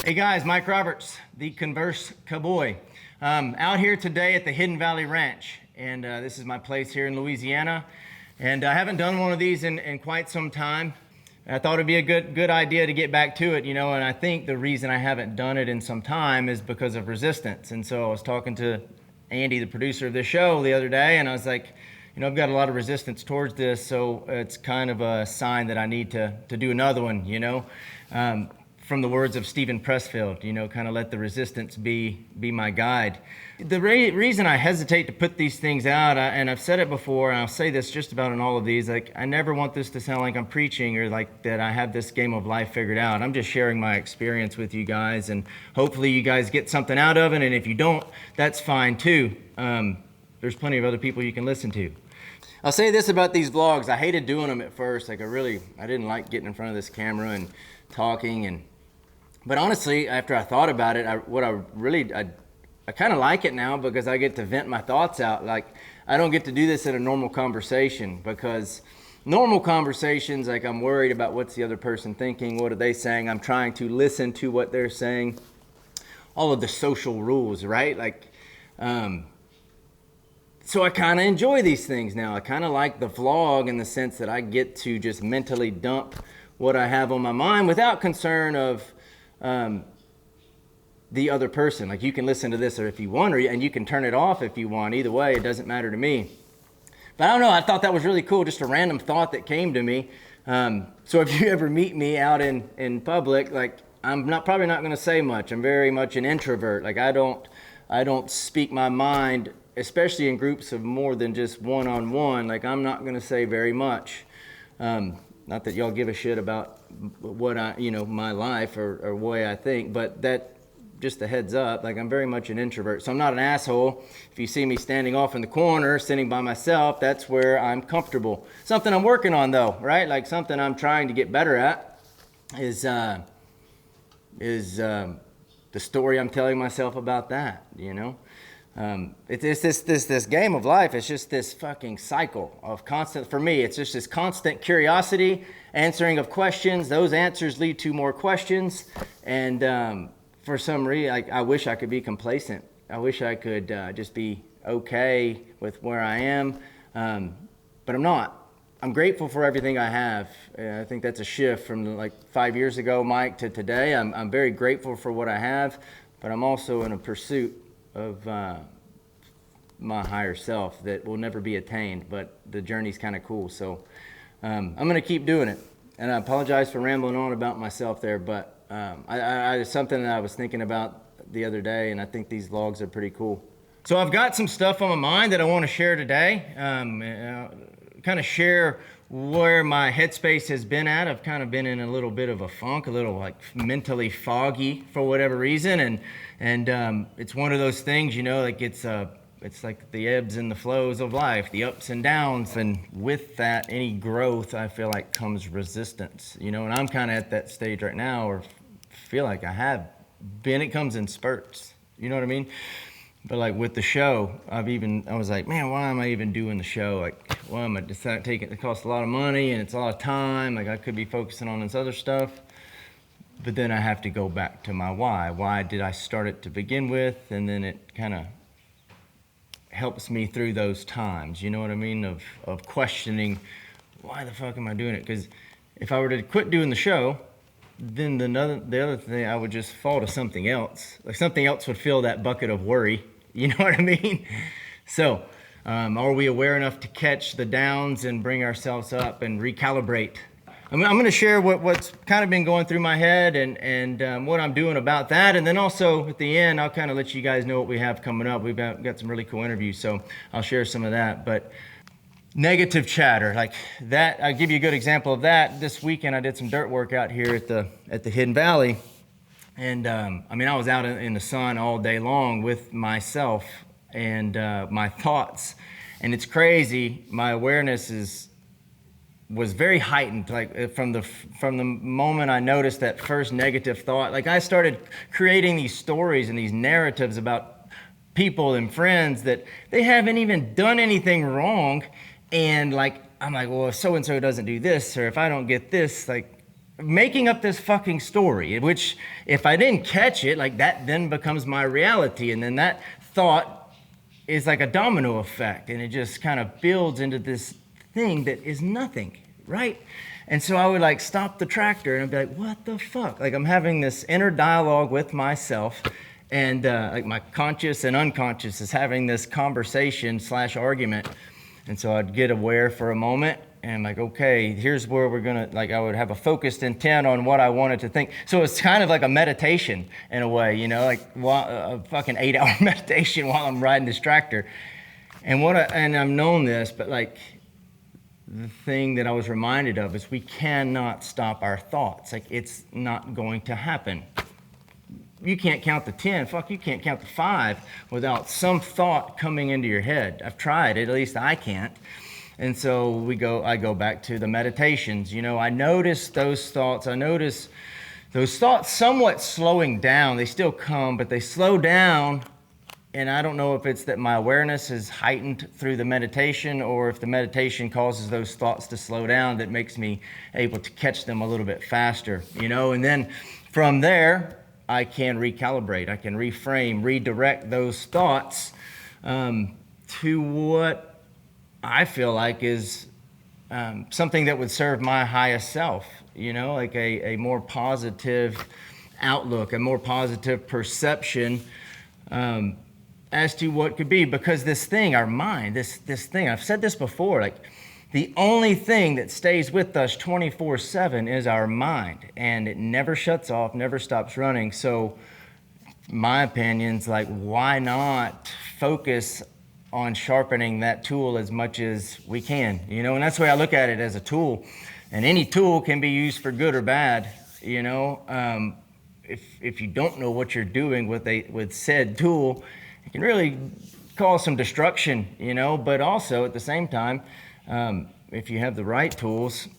Hey guys, Mike Roberts, the Converse Cowboy. Out here today at the Hidden Valley Ranch, and this is my place here in Louisiana. And I haven't done one of these in quite some time. I thought it'd be a good idea to get back to it, and I think the reason I haven't done it in some time is because of resistance. And so I was talking to Andy, the producer of this show, the other day, and I was like, I've got a lot of resistance towards this, so it's kind of a sign that I need to do another one, from the words of Stephen Pressfield, kind of let the resistance be my guide. The reason I hesitate to put these things out, and I've said it before, and I'll say this just about in all of these, like, I never want this to sound like I'm preaching or like that I have this game of life figured out. I'm just sharing my experience with you guys, and hopefully you guys get something out of it, and if you don't, that's fine too. There's plenty of other people you can listen to. I'll say this about these vlogs. I hated doing them at first. Like, I didn't like getting in front of this camera and talking, but honestly, after I thought about it, I kind of like it now because I get to vent my thoughts out. Like, I don't get to do this in a normal conversation, because normal conversations, like, I'm worried about what's the other person thinking, what are they saying, I'm trying to listen to what they're saying, all of the social rules, right? Like, so I kind of enjoy these things now. I kind of like the vlog in the sense that I get to just mentally dump what I have on my mind without concern of the other person. Like, you can listen to this or if you want, and you can turn it off if you want. Either way, it doesn't matter to me. But I don't know, I thought that was really cool, just a random thought that came to me. So if you ever meet me out in public, like, I'm probably not going to say much. I'm very much an introvert. Like, I don't speak my mind, especially in groups of more than just one-on-one. Like, I'm not going to say very much. Not that y'all give a shit about what my life or way I think, but that, just a heads up, like, I'm very much an introvert. So I'm not an asshole. If you see me standing off in the corner, sitting by myself, that's where I'm comfortable. Something I'm working on though, right? Like, something I'm trying to get better at is the story I'm telling myself about that, It's this game of life. It's just this fucking cycle of constant, for me, it's just this constant curiosity, answering of questions. Those answers lead to more questions. And for some reason, I wish I could be complacent. I wish I could just be okay with where I am. But I'm not. I'm grateful for everything I have. I think that's a shift from like 5 years ago, Mike, to today. I'm very grateful for what I have, but I'm also in a pursuit of my higher self that will never be attained, but the journey's kind of cool. So I'm going to keep doing it. And I apologize for rambling on about myself there, but it's something that I was thinking about the other day, and I think these vlogs are pretty cool. So I've got some stuff on my mind that I want to share today. Kind of share where my headspace has been at. I've kind of been in a little bit of a funk, a little like mentally foggy for whatever reason, and it's one of those things, like it's like the ebbs and the flows of life, the ups and downs, and with that, any growth, I feel like, comes resistance, and I'm kind of at that stage right now, or feel like I have been. It comes in spurts, you know what I mean? But like with the show, I was like, man, why am I even doing the show? Like, why am I taking, it costs a lot of money and it's a lot of time. Like, I could be focusing on this other stuff. But then I have to go back to my why. Why did I start it to begin with? And then it kind of helps me through those times, you know what I mean? Of questioning, why the fuck am I doing it? Because if I were to quit doing the show, then the other thing, I would just fall to something else. Like, something else would fill that bucket of worry. You know what I mean? So, are we aware enough to catch the downs and bring ourselves up and recalibrate? I'm going to share what's kind of been going through my head and what I'm doing about that. And then also at the end, I'll kind of let you guys know what we have coming up. We've got some really cool interviews, so I'll share some of that. But negative chatter, like that, I'll give you a good example of that. This weekend, I did some dirt work out here at the Hidden Valley. And I was out in the sun all day long with myself and my thoughts. And it's crazy. My awareness was very heightened, like from the moment I noticed that first negative thought. Like, I started creating these stories and these narratives about people and friends that they haven't even done anything wrong, and like, I'm like, well, if so-and-so doesn't do this, or if I don't get this, like, making up this fucking story, which if I didn't catch it, like that then becomes my reality. And then that thought is like a domino effect, and it just kind of builds into this thing that is nothing, right? And so I would like stop the tractor and I'd be like, what the fuck? Like I'm having this inner dialogue with myself, and like my conscious and unconscious is having this conversation / argument. And so I'd get aware for a moment and like, okay, here's where we're gonna, like I would have a focused intent on what I wanted to think. So it's kind of like a meditation in a way, you know, like a fucking 8-hour meditation while I'm riding this tractor. And and I've known this, but like the thing that I was reminded of is we cannot stop our thoughts. Like it's not going to happen. You can't count to 10, you can't count to 5 without some thought coming into your head. I've tried it, at least I can't. And so I go back to the meditations. You know, I notice those thoughts. I notice those thoughts somewhat slowing down. They still come, but they slow down. And I don't know if it's that my awareness is heightened through the meditation, or if the meditation causes those thoughts to slow down that makes me able to catch them a little bit faster, you know. And then from there, I can recalibrate, I can reframe, redirect those thoughts to what I feel like is something that would serve my highest self, you know, like a more positive outlook, a more positive perception as to what could be. Because this thing, our mind, this thing, I've said this before, like the only thing that stays with us 24/7 is our mind, and it never shuts off, never stops running. So my opinion's like, why not focus on sharpening that tool as much as we can, you know? And that's the way I look at it, as a tool. And any tool can be used for good or bad, you know? If you don't know what you're doing with said tool, it can really cause some destruction, you know? But also at the same time, if you have the right tools,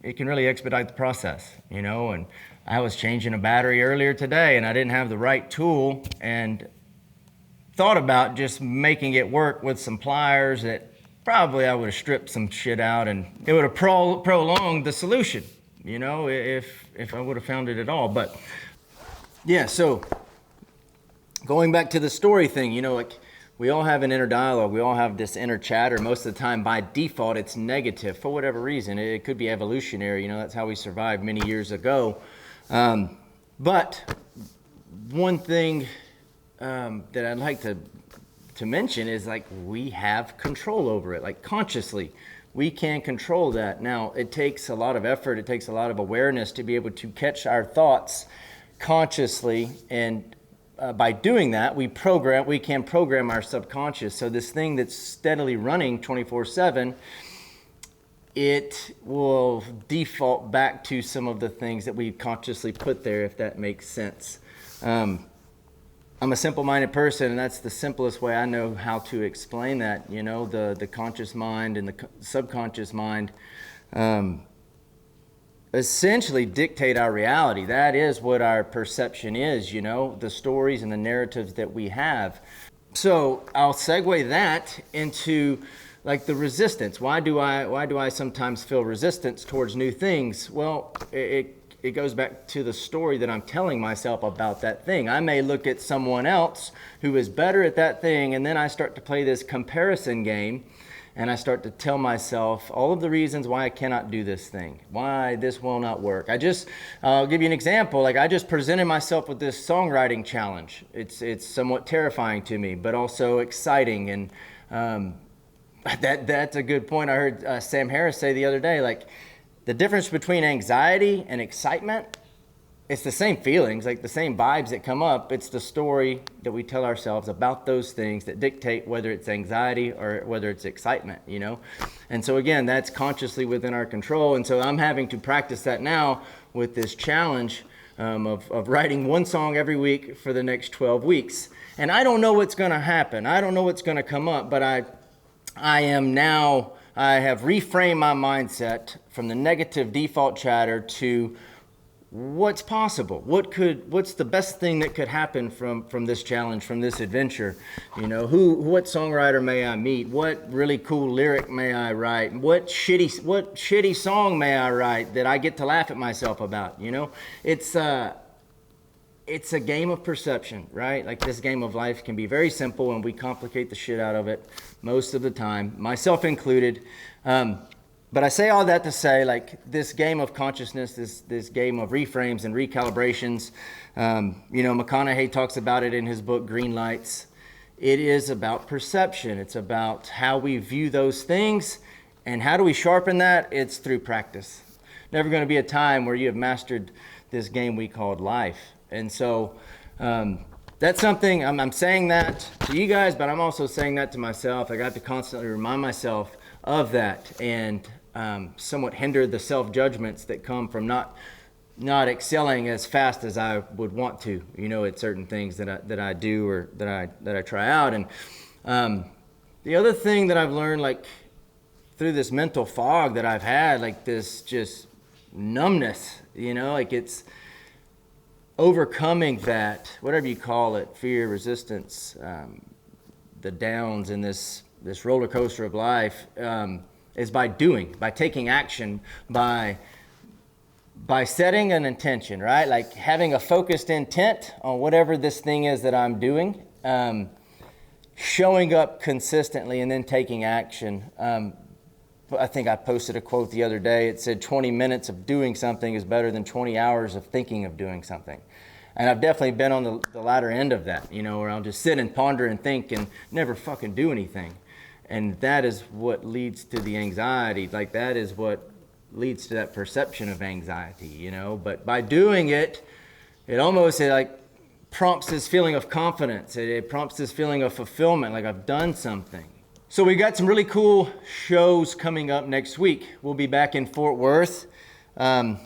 it can really expedite the process, you know. And I was changing a battery earlier today, and I didn't have the right tool, and thought about just making it work with some pliers that probably I would have stripped some shit out, and it would have prolonged the solution, you know, if I would have found it at all. But yeah, so going back to the story thing, you know, like we all have an inner dialogue. We all have this inner chatter. Most of the time, by default, it's negative for whatever reason. It could be evolutionary. You know, that's how we survived many years ago. But one thing that I'd like to mention is like we have control over it. Like consciously, we can control that. Now, it takes a lot of effort. It takes a lot of awareness to be able to catch our thoughts consciously, and by doing that, we can program our subconscious. So this thing that's steadily running 24/7, it will default back to some of the things that we consciously put there, if that makes sense. I'm a simple-minded person, and that's the simplest way I know how to explain that. You know, the conscious mind and the subconscious mind essentially dictate our reality. That is what our perception is, you know, the stories and the narratives that we have. So I'll segue that into like the resistance. Why do I sometimes feel resistance towards new things? Well, it goes back to the story that I'm telling myself about that thing. I may look at someone else who is better at that thing, and then I start to play this comparison game. And I start to tell myself all of the reasons why I cannot do this thing, why this will not work. I'll give you an example. Like I just presented myself with this songwriting challenge. It's somewhat terrifying to me, but also exciting. And that's a good point. I heard Sam Harris say the other day, like the difference between anxiety and excitement, it's the same feelings, like the same vibes that come up. It's the story that we tell ourselves about those things that dictate whether it's anxiety or whether it's excitement, you know? And so again, that's consciously within our control. And so I'm having to practice that now with this challenge of writing one song every week for the next 12 weeks. And I don't know what's gonna happen. I don't know what's gonna come up, but I have reframed my mindset from the negative default chatter to what's possible? What's the best thing that could happen from this challenge, from this adventure? You know, what songwriter may I meet? What really cool lyric may I write? What shitty song may I write that I get to laugh at myself about? You know, it's a game of perception, right? Like, this game of life can be very simple, and we complicate the shit out of it most of the time, myself included. But I say all that to say, like, this game of consciousness, this game of reframes and recalibrations, you know, McConaughey talks about it in his book, Green Lights. It is about perception. It's about how we view those things. And how do we sharpen that? It's through practice. Never going to be a time where you have mastered this game we called life. And so that's something, I'm saying that to you guys, but I'm also saying that to myself. I got to constantly remind myself of that, and somewhat hinder the self-judgments that come from not excelling as fast as I would want to, you know, at certain things that I do or that I try out. And the other thing that I've learned, like, through this mental fog that I've had, like this just numbness, you know, like, it's overcoming that, whatever you call it, fear, resistance, the downs in this roller coaster of life, is by taking action, by setting an intention, right? Like, having a focused intent on whatever this thing is that I'm doing, showing up consistently, and then taking action. I think I posted a quote the other day. It said 20 minutes of doing something is better than 20 hours of thinking of doing something. And I've definitely been on the latter end of that, you know, where I'll just sit and ponder and think and never fucking do anything. And that is what leads to the anxiety. Like, that is what leads to that perception of anxiety, you know. But by doing it, it almost prompts this feeling of confidence. It prompts this feeling of fulfillment, like I've done something. So we got some really cool shows coming up next week. We'll be back in Fort Worth at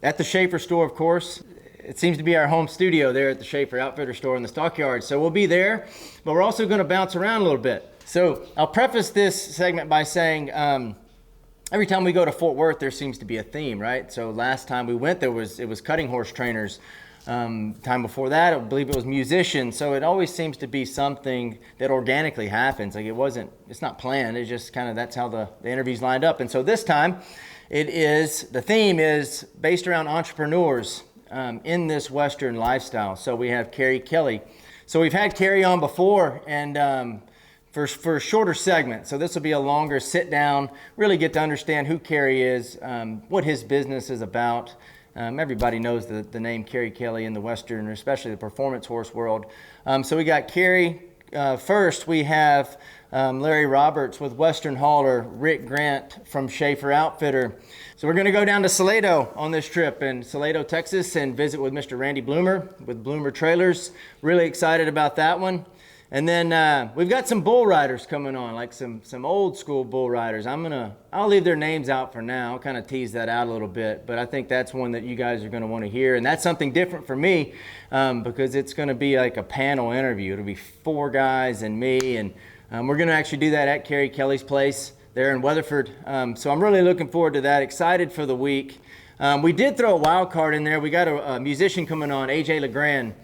the Schaefer store, of course. It seems to be our home studio there at the Schaefer Outfitter store in the stockyard. So we'll be there, but we're also going to bounce around a little bit. So I'll preface this segment by saying every time we go to Fort Worth, there seems to be a theme, right? So last time we went, it was cutting horse trainers. Time before that, I believe it was musicians. So it always seems to be something that organically happens. Like, it's not planned. It's just kind of, that's how the interviews lined up. And so this time, the theme is based around entrepreneurs in this Western lifestyle. So we have Kerry Kelley. So we've had Kerry on before, and for a shorter segment. So this will be a longer sit down, really get to understand who Kerry is, what his business is about. Everybody knows the name Kerry Kelley in the Western, especially the performance horse world. So we got Kerry. First, we have Larry Roberts with Western Hauler, Rick Grant from Schaefer Outfitter. So we're going to go down to Salado on this trip in Salado, Texas, and visit with Mr. Randy Bloomer with Bloomer Trailers. Really excited about that one. And then we've got some bull riders coming on, like some old school bull riders. I'll leave their names out for now. I'll kind of tease that out a little bit, but I think that's one that you guys are going to want to hear. And that's something different for me because it's going to be like a panel interview. It'll be 4 guys and me, and we're going to actually do that at Kerry Kelley's place there in Weatherford. So I'm really looking forward to that. Excited for the week. We did throw a wild card in there. We got a musician coming on, AJ LeGrand.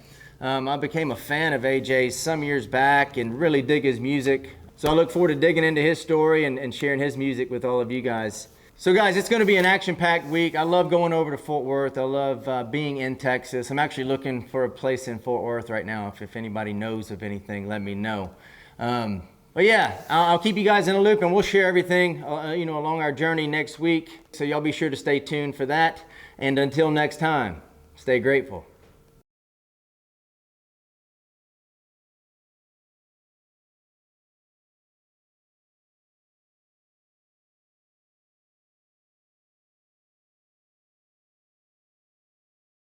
I became a fan of AJ's some years back and really dig his music. So I look forward to digging into his story and sharing his music with all of you guys. So guys, it's going to be an action-packed week. I love going over to Fort Worth. I love being in Texas. I'm actually looking for a place in Fort Worth right now. If anybody knows of anything, let me know. But yeah, I'll keep you guys in a loop, and we'll share everything along our journey next week. So y'all be sure to stay tuned for that. And until next time, stay grateful.